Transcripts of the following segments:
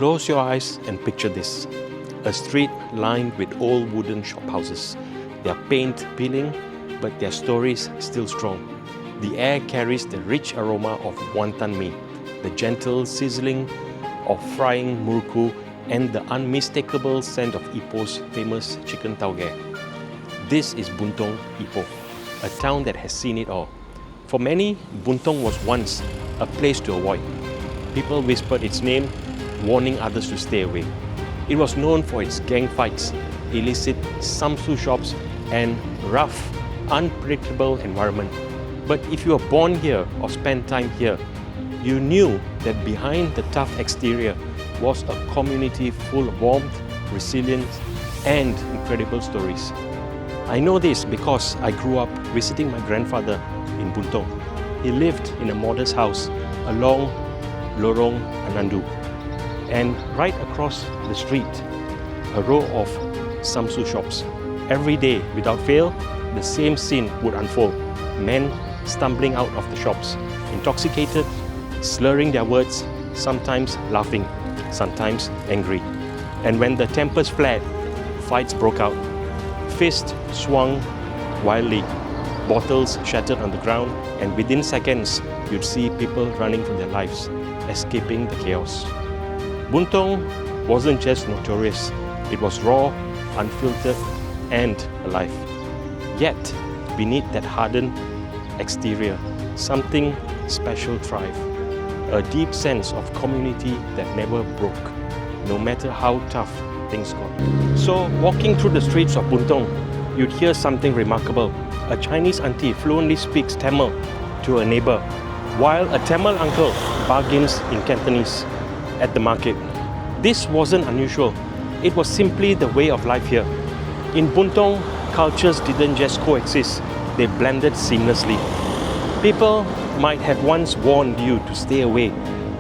Close your eyes and picture this. A street lined with old wooden shophouses. Their paint peeling, but their stories still strong. The air carries the rich aroma of Wantan Mee, the gentle sizzling of frying muruku, and the unmistakable scent of Ipoh's famous chicken tauge. This is Buntong, Ipoh, a town that has seen it all. For many, Buntong was once a place to avoid. People whispered its name, warning others to stay away. It was known for its gang fights, illicit samsu shops, and rough, unpredictable environment. But if you were born here or spent time here, you knew that behind the tough exterior was a community full of warmth, resilience, and incredible stories. I know this because I grew up visiting my grandfather in Buntong. He lived in a modest house along Lorong Anandu. And right across the street, a row of samsu shops. Every day, without fail, the same scene would unfold. Men stumbling out of the shops, intoxicated, slurring their words, sometimes laughing, sometimes angry. And when the tempers flared, fights broke out. Fists swung wildly, bottles shattered on the ground, and within seconds, you'd see people running for their lives, escaping the chaos. Buntong wasn't just notorious, it was raw, unfiltered, and alive. Yet, beneath that hardened exterior, something special thrived. A deep sense of community that never broke, no matter how tough things got. So, walking through the streets of Buntong, you'd hear something remarkable. A Chinese auntie fluently speaks Tamil to a neighbor, while a Tamil uncle bargains in Cantonese at the market. This wasn't unusual. It was simply the way of life here. In Buntong, cultures didn't just coexist, they blended seamlessly. People might have once warned you to stay away,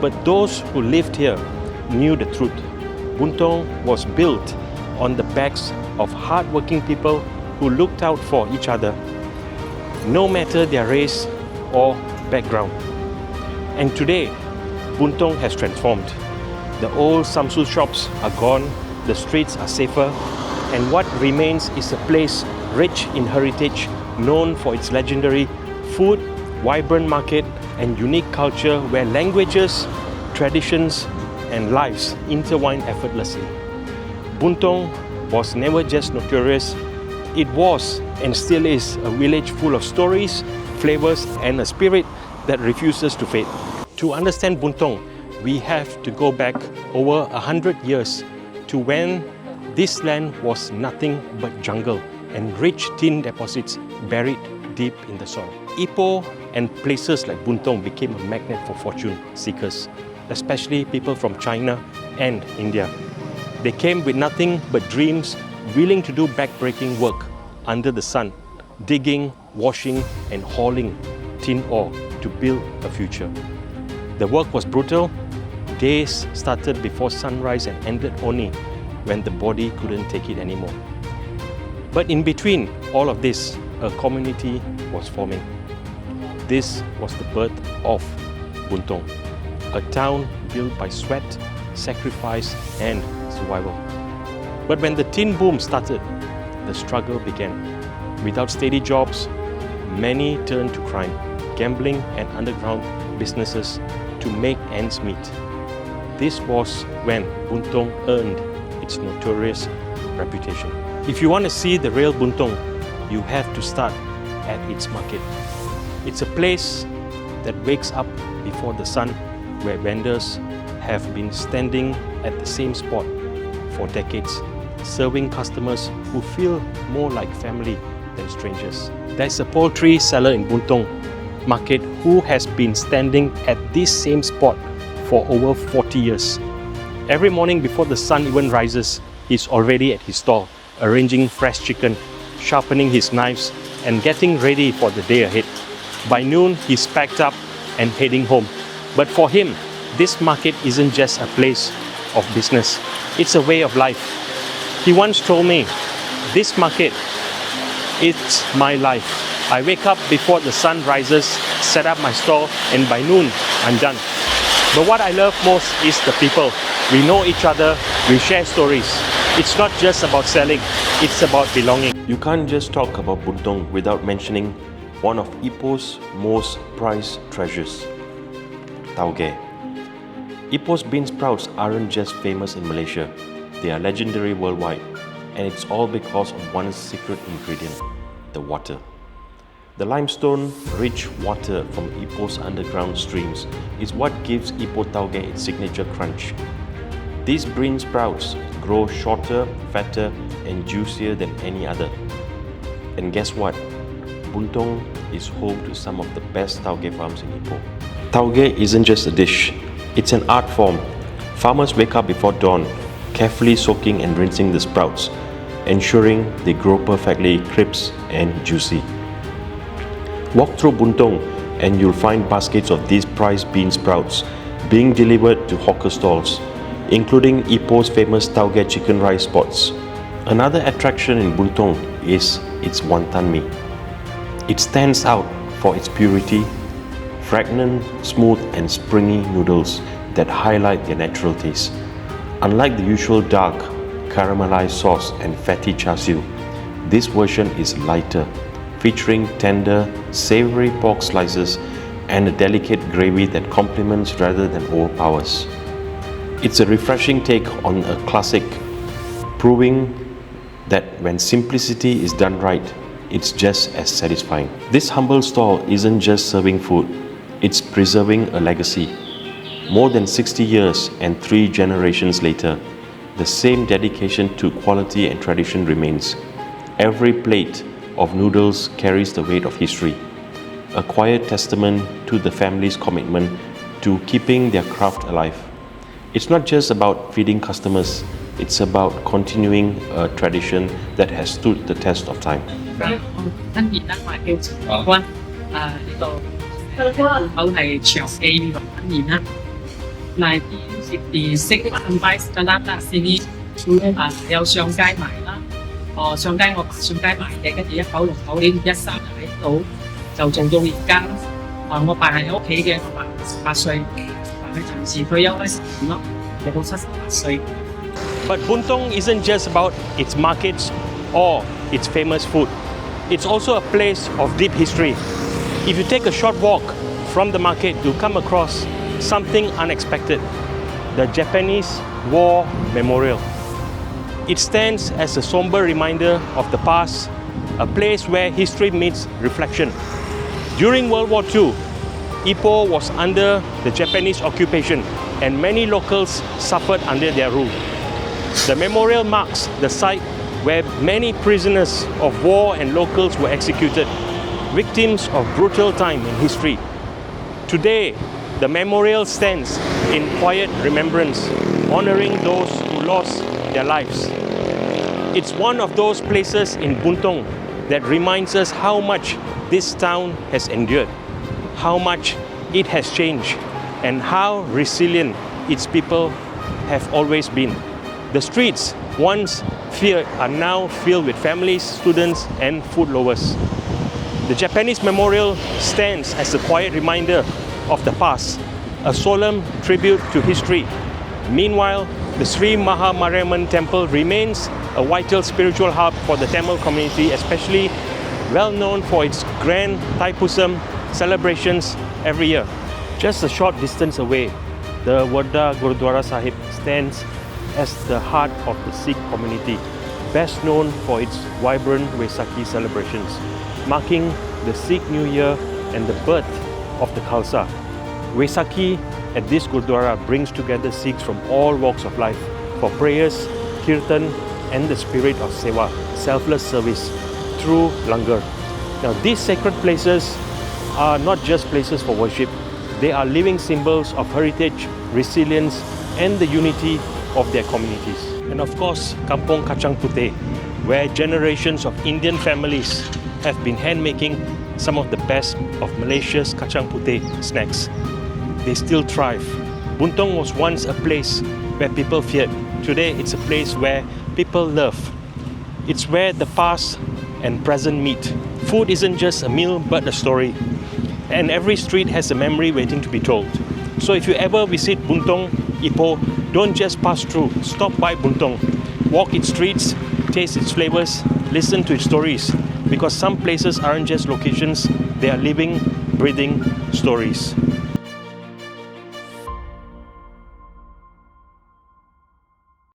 but those who lived here knew the truth. Buntong was built on the backs of hard-working people who looked out for each other, no matter their race or background. And today, Buntong has transformed. The old samsu shops are gone, the streets are safer, and what remains is a place rich in heritage, known for its legendary food, vibrant market, and unique culture where languages, traditions, and lives intertwine effortlessly. Buntong was never just notorious, it was and still is a village full of stories, flavors, and a spirit that refuses to fade. To understand Buntong, we have to go back over 100 years to when this land was nothing but jungle and rich tin deposits buried deep in the soil. Ipoh and places like Buntong became a magnet for fortune seekers, especially people from China and India. They came with nothing but dreams, willing to do backbreaking work under the sun, digging, washing, and hauling tin ore to build a future. The work was brutal. Days started before sunrise and ended only when the body couldn't take it anymore. But in between all of this, a community was forming. This was the birth of Buntong, a town built by sweat, sacrifice, and survival. But when the tin boom started, the struggle began. Without steady jobs, many turned to crime, gambling, and underground businesses to make ends meet. This was when Buntong earned its notorious reputation. If you want to see the real Buntong, you have to start at its market. It's a place that wakes up before the sun, where vendors have been standing at the same spot for decades, serving customers who feel more like family than strangers. There's a poultry seller in Buntong market who has been standing at this same spot for over 40 years. Every morning before the sun even rises, he's already at his stall, arranging fresh chicken, sharpening his knives, and getting ready for the day ahead. By noon, he's packed up and heading home. But for him, this market isn't just a place of business, it's a way of life. He once told me, "This market, it's my life. I wake up before the sun rises, set up my stall, and by noon, I'm done." But what I love most is the people. We know each other, we share stories. It's not just about selling, it's about belonging. You can't just talk about Buntong without mentioning one of Ipoh's most prized treasures, tauge. Ipoh's bean sprouts aren't just famous in Malaysia, they are legendary worldwide, and it's all because of one secret ingredient, the water. The limestone-rich water from Ipoh's underground streams is what gives Ipoh tauge its signature crunch. These bean sprouts grow shorter, fatter, and juicier than any other. And guess what? Buntong is home to some of the best tauge farms in Ipoh. Tauge isn't just a dish, it's an art form. Farmers wake up before dawn, carefully soaking and rinsing the sprouts, ensuring they grow perfectly crisp and juicy. Walk through Buntong and you'll find baskets of these prized bean sprouts being delivered to hawker stalls, including Ipoh's famous tauge chicken rice spots. Another attraction in Buntong is its Wantan Mee. It stands out for its purity, fragrant, smooth and springy noodles that highlight their natural taste. Unlike the usual dark, caramelized sauce and fatty char siu, this version is lighter, featuring tender, savory pork slices and a delicate gravy that complements rather than overpowers. It's a refreshing take on a classic, proving that when simplicity is done right, it's just as satisfying. This humble stall isn't just serving food, it's preserving a legacy. More than 60 years and 3 generations later, the same dedication to quality and tradition remains. Every plate of noodles carries the weight of history, a quiet testament to the family's commitment to keeping their craft alive. It's not just about feeding customers, it's about continuing a tradition that has stood the test of time. 跟而家埋叫情軍呢度口係長記呢個年啦，嚟啲電色咁擺個啦啦先呢有上街賣啦，上街我爸上街賣嘅，跟住1960-1913喺度就做到而家啦。我爸係喺屋企嘅，我爸18歲，佢暫時退休嗰10年咯，做到78歲。But Buntong isn't just about its markets or its famous food. It's also a place of deep history. If you take a short walk from the market, you'll come across something unexpected, the Japanese War Memorial. It stands as a somber reminder of the past, a place where history meets reflection. During World War II, Ipoh was under the Japanese occupation and many locals suffered under their rule. The memorial marks the site where many prisoners of war and locals were executed, victims of brutal time in history. Today, the memorial stands in quiet remembrance, honoring those who lost their lives. It's one of those places in Buntong that reminds us how much this town has endured, how much it has changed, and how resilient its people have always been. The streets, once feared, are now filled with families, students, and food lovers. The Japanese memorial stands as a quiet reminder of the past, a solemn tribute to history. Meanwhile, the Sri Maha Mariamman Temple remains a vital spiritual hub for the Tamil community, especially well known for its grand Thaipusam celebrations every year. Just a short distance away, the Wadda Gurdwara Sahib stands as the heart of the Sikh community, best known for its vibrant Vaisakhi celebrations, marking the Sikh New Year and the birth of the Khalsa. Vaisakhi at this Gurdwara brings together Sikhs from all walks of life for prayers, kirtan, and the spirit of seva, selfless service through langar. Now, these sacred places are not just places for worship, they are living symbols of heritage, resilience, and the unity of their communities. And of course, Kampong Kacang Puteh, where generations of Indian families have been hand-making some of the best of Malaysia's Kacang Puteh snacks. They still thrive. Buntong was once a place where people feared. Today, it's a place where people love. It's where the past and present meet. Food isn't just a meal, but a story. And every street has a memory waiting to be told. So if you ever visit Buntong, Ipoh, Don't just pass through, stop by Buntong. Walk its streets, taste its flavors, listen to its stories. Because some places aren't just locations, they are living, breathing stories.